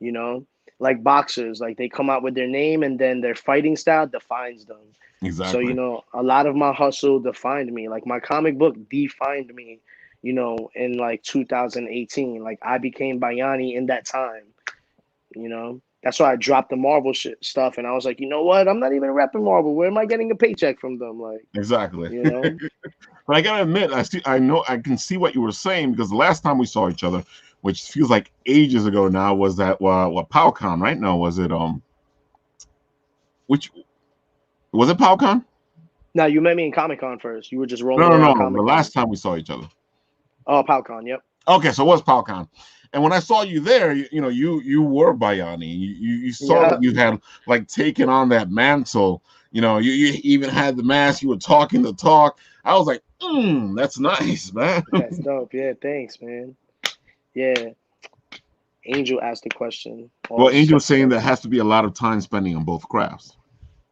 You know, like boxers, like they come out with their name and then their fighting style defines them. Exactly. So, a lot of my hustle defined me. Like my comic book defined me, in like 2018. Like I became Bayani in that time. That's why I dropped the Marvel stuff, and I was like, you know what? I'm not even repping Marvel. Where am I getting a paycheck from them? Like, exactly. But I gotta admit, I can see what you were saying because the last time we saw each other, which feels like ages ago now, was that what PowCon, right? No, was it which was it PowCon? No, you met me in Comic-Con first. You were just rolling No. around Comic-Con. The last time we saw each other. Oh, PowCon, yep. Okay, so it was PowCon. And when I saw you there, you were Bayani. You saw that you had like taken on that mantle. You even had the mask. You were talking the talk. I was like, that's nice, man. That's dope. Yeah, thanks, man. Yeah. Angel asked the question. Well, Angel was saying there has to be a lot of time spending on both crafts.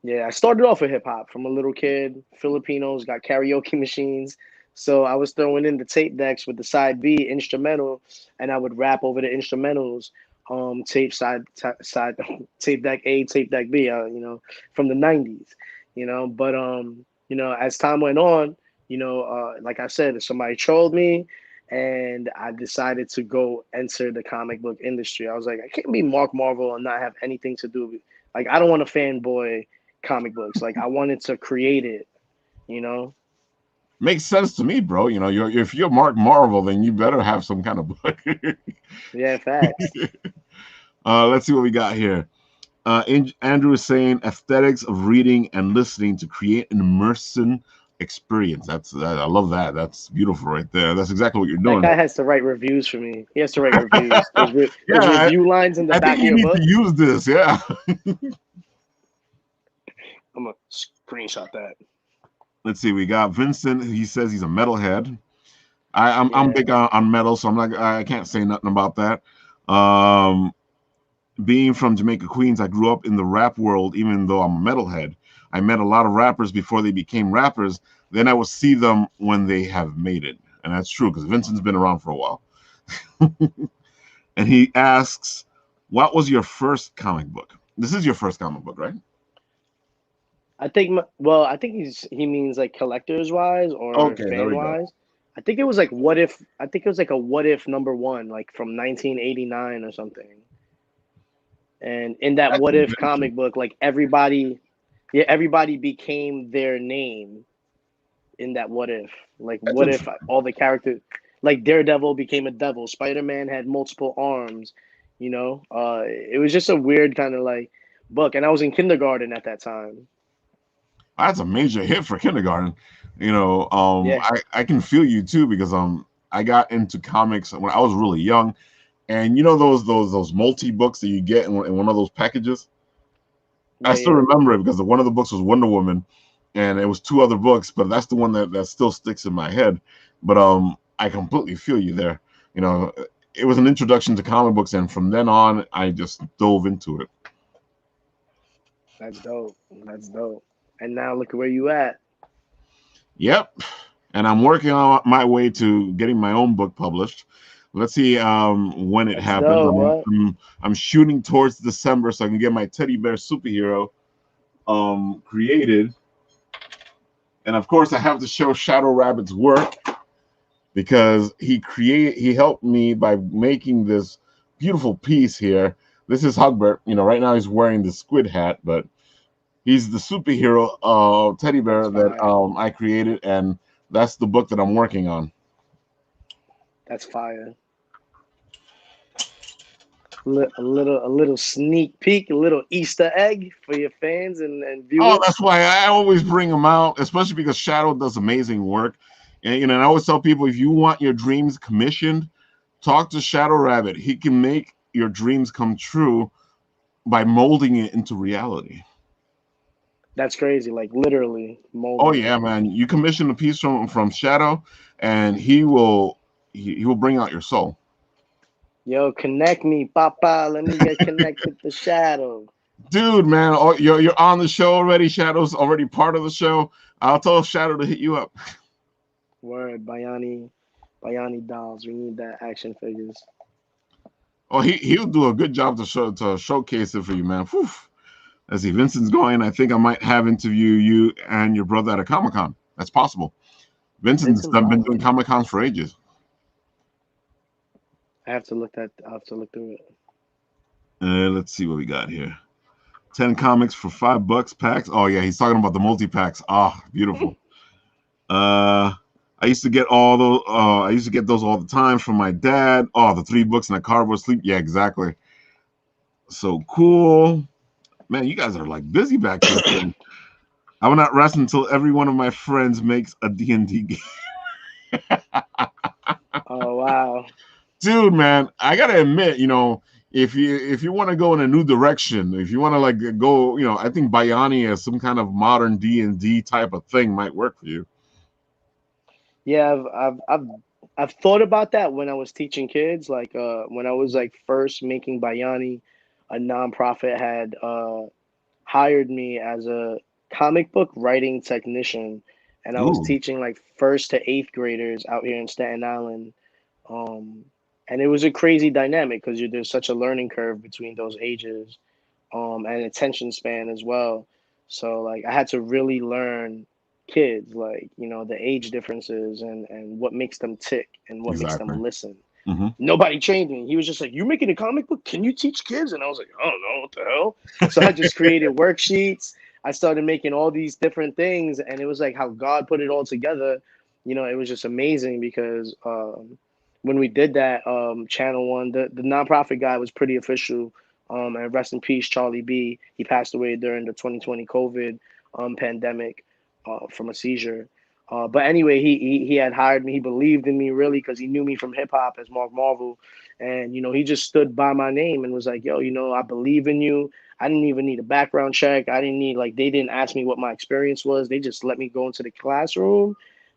Yeah, I started off with hip hop from a little kid. Filipinos got karaoke machines. So I was throwing in the tape decks with the side B instrumental, and I would rap over the instrumentals. tape side tape deck A, tape deck B, from the 90s, but as time went on, like I said, somebody trolled me and I decided to go enter the comic book industry. I was like, I can't be Mark Marvel and not have anything to do with, like, I don't want to fanboy comic books. Like, I wanted to create it, you know? Makes sense to me, bro. If you're Mark Marvel, then you better have some kind of book. Yeah, facts. Let's see what we got here. Andrew is saying aesthetics of reading and listening to create an immersive experience. I love that. That's beautiful right there. That's exactly what you're That doing. guy has to write reviews for me. He has to write reviews. Those Yeah, review lines in the I back think of you your need book. to use this. Yeah. I'm gonna screenshot that. Let's see. We got Vincent. He says he's a metalhead. I'm Yeah. big on metal, so I can't say nothing about that. Um, Being from Jamaica, Queens, I grew up in the rap world, even though I'm a metalhead. I met a lot of rappers before they became rappers. Then I will see them when they have made it. And that's true because Vincent's been around for a while. And he asks, what was your first comic book? This is your first comic book, right? I think he means like collectors wise or Okay, there fan we go. wise. I think it was like what if I think it was like a what if #1, like from 1989 or something. And in that That's what if interesting. comic book, like everybody became their name in that what if. Like That's what if interesting. all the characters, like Daredevil became a devil, Spider-Man had multiple arms, it was just a weird kind of like book, and I was in kindergarten at that time. That's a major hit for kindergarten. Yeah. I can feel you too because I got into comics when I was really young, and those multi books that you get in one of those packages. I Yeah, still yeah. remember it because one of the books was Wonder Woman, and it was two other books, but that's the one that still sticks in my head. But I completely feel you there. You know, it was an introduction to comic books, and from then on, I just dove into it. That's dope. That's dope. And now look at where you at. Yep, and I'm working on my way to getting my own book published. Let's see when it That's happens. dope, bro. I'm shooting towards December so I can get my teddy bear superhero created, and of course I have to show Shadow Rabbit's work because he helped me by making this beautiful piece here. This is Hugbert. Right now he's wearing the squid hat, but he's the superhero teddy bear That's that fire. I created, and that's the book that I'm working on. That's fire. A little sneak peek, a little Easter egg for your fans and Oh, viewers. that's why I always bring him out, especially because Shadow does amazing work. And I always tell people if you want your dreams commissioned, talk to Shadow Rabbit. He can make your dreams come true by molding it into reality. That's crazy. Like literally Oh molding yeah, it. man. You commission a piece from Shadow, and he will bring out your soul. Yo, connect me, Papa. Let me get connected to Shadow. Dude, man, you're on the show already. Shadow's already part of the show. I'll tell Shadow to hit you up. Word, Bayani dolls. We need that action figures. Oh, he'll do a good job to showcase it for you, man. Whew. Let's see, Vincent's going. I think I might have interview you and your brother at a Comic Con. That's possible. Vincent's Vincent's been wild. doing Comic Cons for ages. I have to look through it. Let's see what we got here. 10 comics for $5 packs. Oh yeah, he's talking about the multi packs. Ah, oh, beautiful. I used to get all those. I used to get those all the time from my dad. Oh, the 3 books and a cardboard sleep. Yeah, exactly. So cool, man. You guys are like busy back there. I will not rest until every one of my friends makes a D&D game. Oh wow. Dude, man, I gotta admit, if you want to go in a new direction, if you want to like go, I think Bayani as some kind of modern D&D type of thing might work for you. Yeah, I've thought about that when I was teaching kids. Like when I was like first making Bayani, a nonprofit had hired me as a comic book writing technician, and I was Ooh, teaching like first to eighth graders out here in Staten Island. Um, And it was a crazy dynamic because there's such a learning curve between those ages, and attention span as well. So like I had to really learn kids, like, you know, the age differences and what makes them tick and what makes Exactly. them listen. Hmm. Nobody trained me. He was just like, "You making a comic book? Can you teach kids?" And I was like, "I don't know what the hell." So I just created worksheets. I started making all these different things, and it was like how God put it all together. You know, it was just amazing because when we did that, Channel One, the nonprofit guy was pretty official. And rest in peace, Charlie B. He passed away during the 2020 COVID pandemic from a seizure. But anyway, he had hired me. He believed in me really because he knew me from hip hop as Mark Marvel, and you know he just stood by my name and was like, "Yo, you know, I believe in you." I didn't even need a background check. I didn't need like they didn't ask me what my experience was. They just let me go into the classroom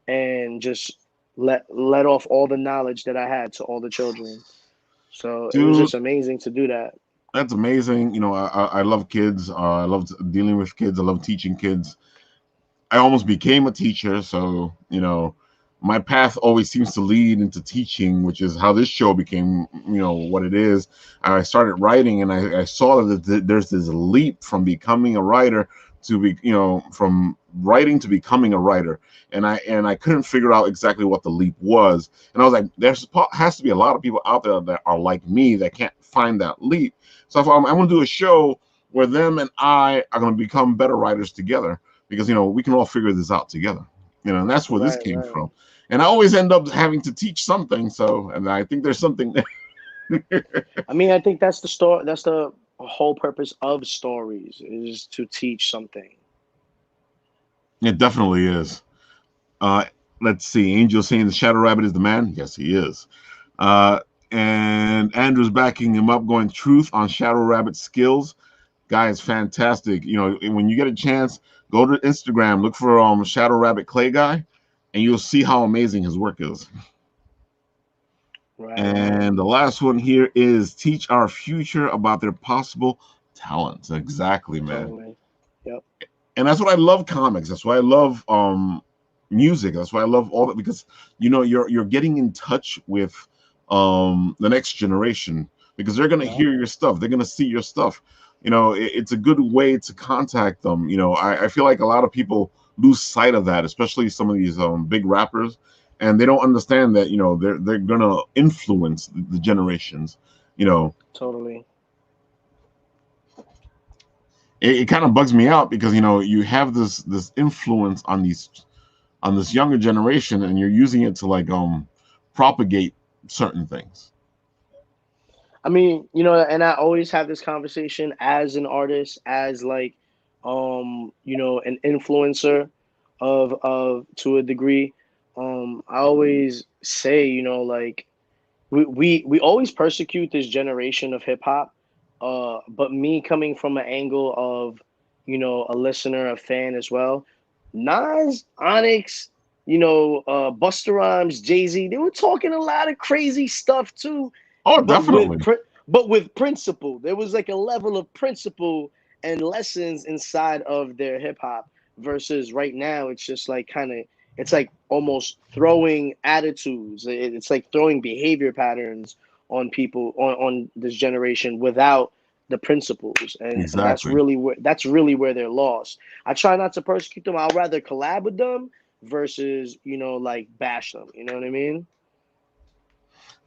and just let off all the knowledge that I had to all the children. So it was Dude, just amazing to do that. that's amazing. You know, I love kids. I love dealing with kids. I love teaching kids. I almost became a teacher, so you know, my path always seems to lead into teaching, which is how this show became, you know, what it is. I started writing, and I saw that there's this leap from becoming a writer to be, you know, from writing to becoming a writer, and I couldn't figure out exactly what the leap was, and I was like, has to be a lot of people out there that are like me that can't find that leap. So I thought I'm going to do a show where them and I are going to become better writers together because you know we can all figure this out together, you know, and that's where this Right, came right. from. And I always end up having to teach something, so and I think there's something I mean, I think that's the story. That's the whole purpose of stories is to teach something. it definitely is. uh let's see, Angel saying the Shadow Rabbit is the man. Yes, he is. uh and Andrew's backing him up, going truth on Shadow Rabbit's skills. Guy is fantastic. You know, when you get a chance, go to Instagram, look for Shadow Rabbit Clay Guy, and you'll see how amazing his work is. Right, right. And the last one here is teach our future about their possible talents. Exactly, man. Totally. Yep. And that's what I love comics. That's why I love music. That's why I love all that, because you know you're getting in touch with the next generation, because they're gonna Yep. hear your stuff. They're gonna see your stuff. You know, it's a good way to contact them. You know, I feel like a lot of people lose sight of that, especially some of these big rappers, and they don't understand that, you know, they're gonna influence the generations. You know, Totally. it kind of bugs me out because you know you have this influence on this younger generation, and you're using it to like propagate certain things. I mean, you know, and I always have this conversation as an artist, as like, you know, an influencer of to a degree. I always say, you know, like we always persecute this generation of hip hop. But me coming from an angle of, you know, a listener, a fan as well, Nas, Onyx, you know, Busta Rhymes, Jay-Z, they were talking a lot of crazy stuff too, Oh, but with definitely. but with principle. There was like a level of principle and lessons inside of their hip hop versus right now it's just like kind of it's like almost throwing attitudes. It's like throwing behavior patterns on people on this generation without the principles, and Exactly. that's really where they're lost. I try not to persecute them. I'll rather collab with them versus, you know, like bash them. You know what I mean?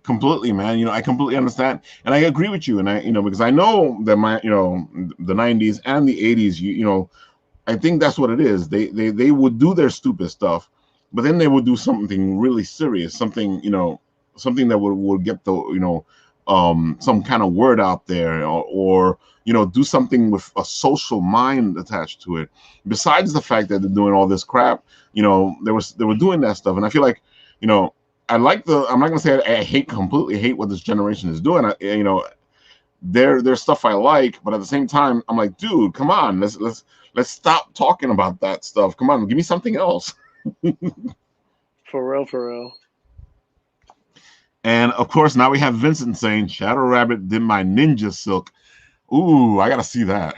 Completely, man. You know, I completely understand, and I agree with you. And I, you know, because I know that my, you know, the '90s and the '80s, you know, I think that's what it is. They would do their stupid stuff, but then they would do something really serious, something, you know, something that would get the, you know, some kind of word out there, or you know, do something with a social mind attached to it. Besides the fact that they're doing all this crap, you know, they were doing that stuff, and I feel like, you know, I like the. I'm not gonna say I hate, completely hate what this generation is doing. You know, there's stuff I like, but at the same time, I'm like, dude, come on, let's stop talking about that stuff. Come on, give me something else. For real, for real. And of course, now we have Vincent saying, Shadow Rabbit did my ninja silk. Ooh, I gotta see that.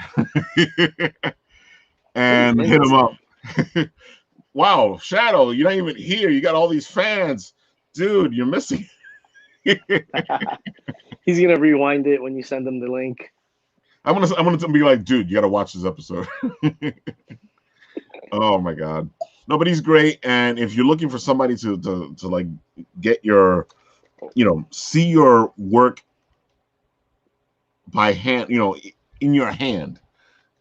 Who's And hit him Vincent? up. Wow, Shadow, you're not even here. You got all these fans. Dude, you're missing. He's gonna rewind it when you send him the link. I'm gonna be like, dude, you gotta watch this episode. Oh my god. No, but he's great. And if you're looking for somebody to like get your, see your work by hand, in your hand,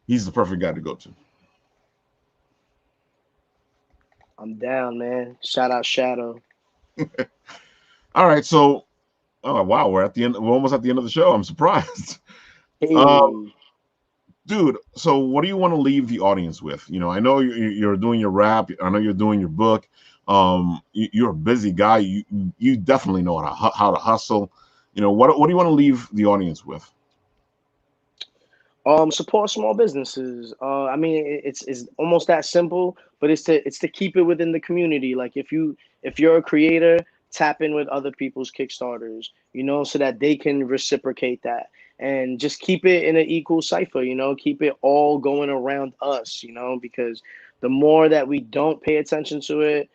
he's the perfect guy to go to. I'm down, man. Shout out Shadow. All right, so wow, we're at the end. We're almost at the end of the show. I'm surprised. Hey. Dude, so what do you want to leave the audience with? I know you're doing your rap. I know you're doing your book. You're a busy guy. You definitely know how to hustle. What do you want to leave the audience with? Support small businesses. I mean, it's almost that simple, but it's to keep it within the community. Like if you're a creator, tap in with other people's Kickstarters, so that they can reciprocate that, and just keep it in an equal cipher. Keep it all going around us. Because the more that we don't pay attention to it,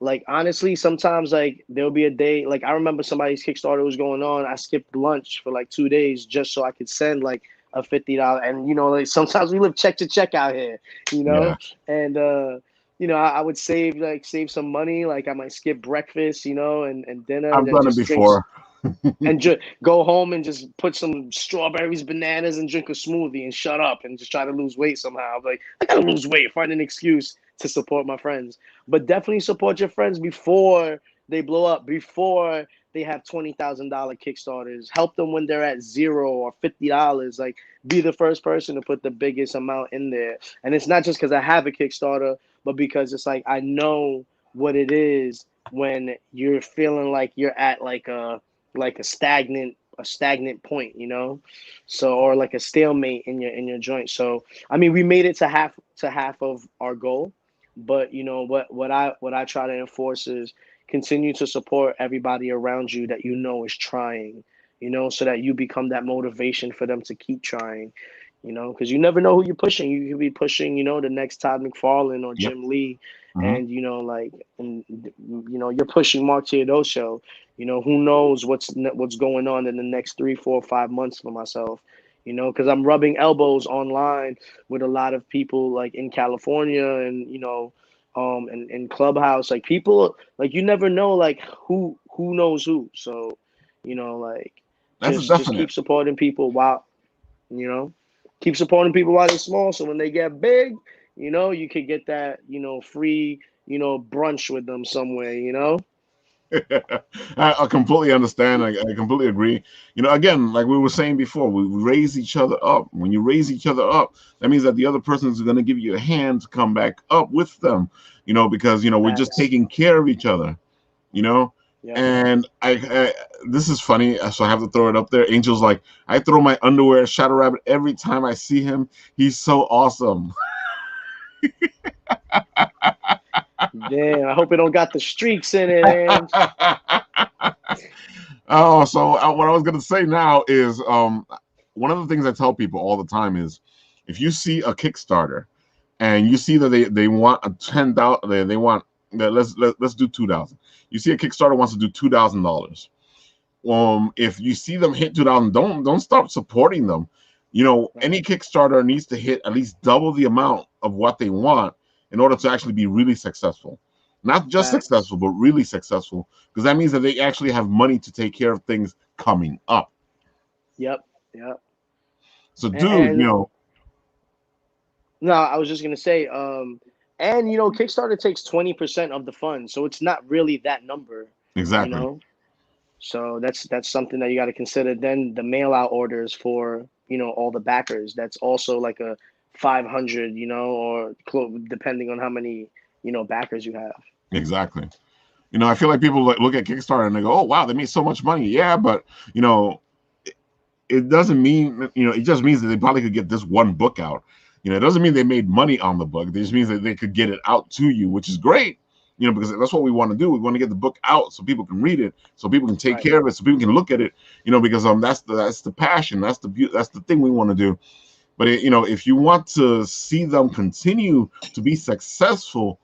like honestly, sometimes like there'll be a day like I remember somebody's Kickstarter was going on. I skipped lunch for like 2 days just so I could send like a $50, and like sometimes we live check to check out here, Yeah, and I would save some money. Like I might skip breakfast, and dinner, and I've then done it just drink before. and go home and just put some strawberries, bananas, and drink a smoothie and shut up and just try to lose weight somehow. Like I gotta lose weight, find an excuse to support my friends. But definitely support your friends before they blow up, before they have $20,000 Kickstarters. Help them when they're at $0 or $50. Like be the first person to put the biggest amount in there. And it's not just because I have a Kickstarter, but because it's like I know what it is when you're feeling like you're at like a stagnant point, so or like a stalemate in your joint. So I mean, we made it to half of our goal, but what I try to enforce is continue to support everybody around you that is trying, so that you become that motivation for them to keep trying, because you never know who you're pushing. You could be pushing, the next Todd McFarlane or Yep. Jim Lee, Mhm. and you're pushing Mark Teodosio. Who knows what's going on in the next 3, 4, 5 months for myself. Because I'm rubbing elbows online with a lot of people like in California and and Clubhouse. Like people, like you never know, like who knows who. So, like That's a just definite. keep supporting people while you know keep supporting people while they're small. So when they get big, you could get that free brunch with them somewhere. I completely understand. I completely agree. Again, like we were saying before, we raise each other up. When you raise each other up, that means that the other person is going to give you a hand to come back up with them. Because we're just Facts. taking care of each other. You know, Yep. and I this is funny, so I have to throw it up there. Angel's like, I throw my underwear at Shadow Rabbit every time I see him. He's so awesome. Damn, I hope it don't got the streaks in it, and Oh, so what I was gonna say now is one of the things I tell people all the time is if you see a Kickstarter and you see that they want a 10,000, they want that let's do 2,000. You see a Kickstarter wants to do $2,000. If you see them hit 2,000, don't stop supporting them. Any Kickstarter needs to hit at least double the amount of what they want in order to actually be really successful. Not just Facts. successful, but really successful, because that means that they actually have money to take care of things coming up. Yep. So, dude, And no, I was just gonna say, and Kickstarter takes 20% of the fund, so it's not really that number, you exactly. know. So that's something that you got to consider. Then the mail out orders for all the backers. That's also like a 500, or depending on how many backers you have. Exactly. I feel like people look at Kickstarter and they go, "Oh, wow, they made so much money." Yeah, but it doesn't mean it just means that they probably could get this one book out. It doesn't mean they made money on the book. It just means that they could get it out to you, which is great. Because that's what we want to do. We want to get the book out so people can read it, so people can take Right. care of it, so people can look at it. Because that's the passion, that's the thing we want to do. But if you want to see them continue to be successful,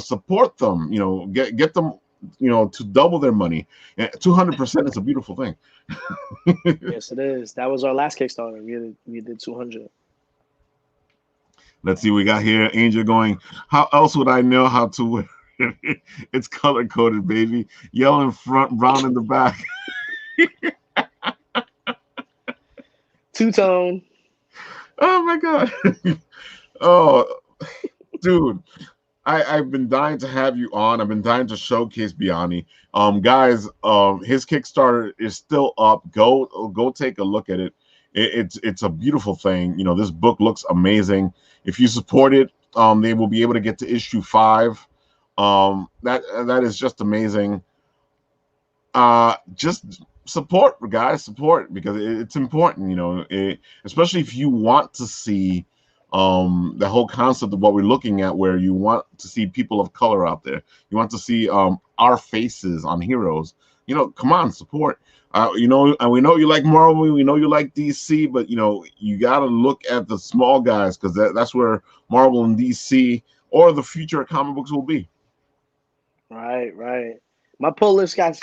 support them. Get them to double their money. 200% is a beautiful thing. Yes, it is. That was our last Kickstarter. We did 200. Let's see, we got here Angel going, how else would I know how to wear it? It's color coded, baby. Yellow in front, brown in the back. Two-tone. Oh my god. Oh, dude, I've been dying to have you on. I've been dying to showcase Bayani. Guys, his Kickstarter is still up. Go take a look at it. It's a beautiful thing. This book looks amazing. If you support it, they will be able to get to issue 5. That is just amazing. Just support, guys. Support, because it's important. Especially if you want to see the whole concept of what we're looking at, where you want to see people of color out there. You want to see our faces on heroes. Come on, support. And we know you like Marvel, we know you like DC, but you got to look at the small guys, because that's where Marvel and DC or the future of comic books will be. Right. My pull list got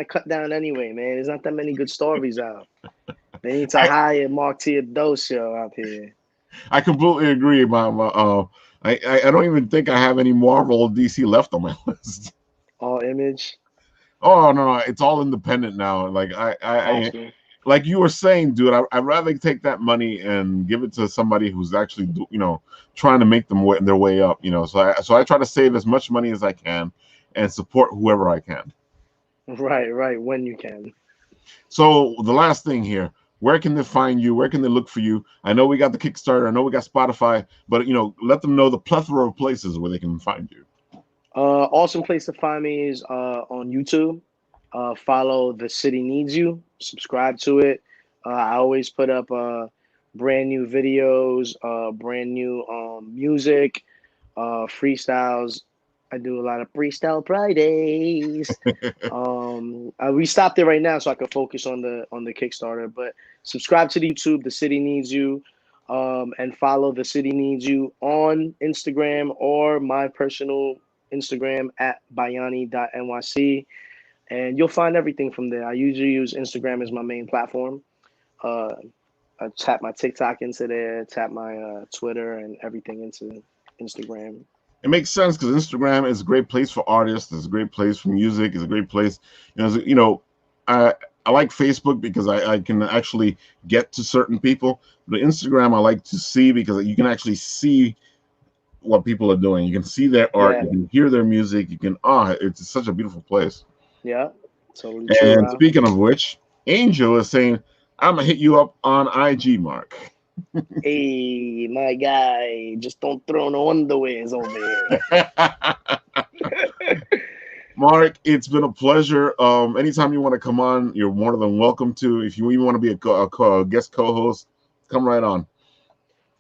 cut down anyway, man. There's not that many good stories out. They need to hire Mark Teodosio out here. I completely agree. I don't even think I have any Marvel or DC left on my list. All Image. Oh no, it's all independent now. Like Awesome. like you were saying, dude. I'd rather take that money and give it to somebody who's actually trying to make them their way up. So I try to save as much money as I can and support whoever I can. Right. When you can. So the last thing here, where can they find you? Where can they look for you? I know we got the Kickstarter. I know we got Spotify, but let them know the plethora of places where they can find you. Awesome place to find me is on YouTube. Follow The City Needs You. Subscribe to it. I always put up brand new videos, brand new music, freestyles. I do a lot of freestyle Fridays. We stopped it right now so I can focus on the Kickstarter. But subscribe to the YouTube, The City Needs You, and follow The City Needs You on Instagram or my personal Instagram at bayani.nyc, and you'll find everything from there. I usually use Instagram as my main platform. I tap my TikTok into there, tap my Twitter and everything into Instagram. It makes sense, because Instagram is a great place for artists. It's a great place for music. It's a great place. I like Facebook because I can actually get to certain people. But Instagram I like to see, because you can actually see what people are doing. You can see their art. Yeah. You can hear their music. You can it's such a beautiful place. Yeah, totally And true. speaking of which, Angel is saying, I'm gonna hit you up on IG, Mark. Hey, my guy, just don't throw no underwears over here. Mark, it's been a pleasure. Anytime you want to come on, you're more than welcome to. If you even want to be a guest co-host, come right on.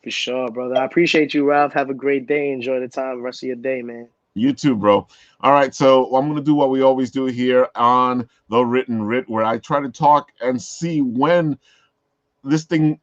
For sure, brother. I appreciate you, Ralph. Have a great day. Enjoy the time, rest of your day, man. You too, bro. All right, so I'm going to do what we always do here on The Written Writ, where I try to talk and see when this thing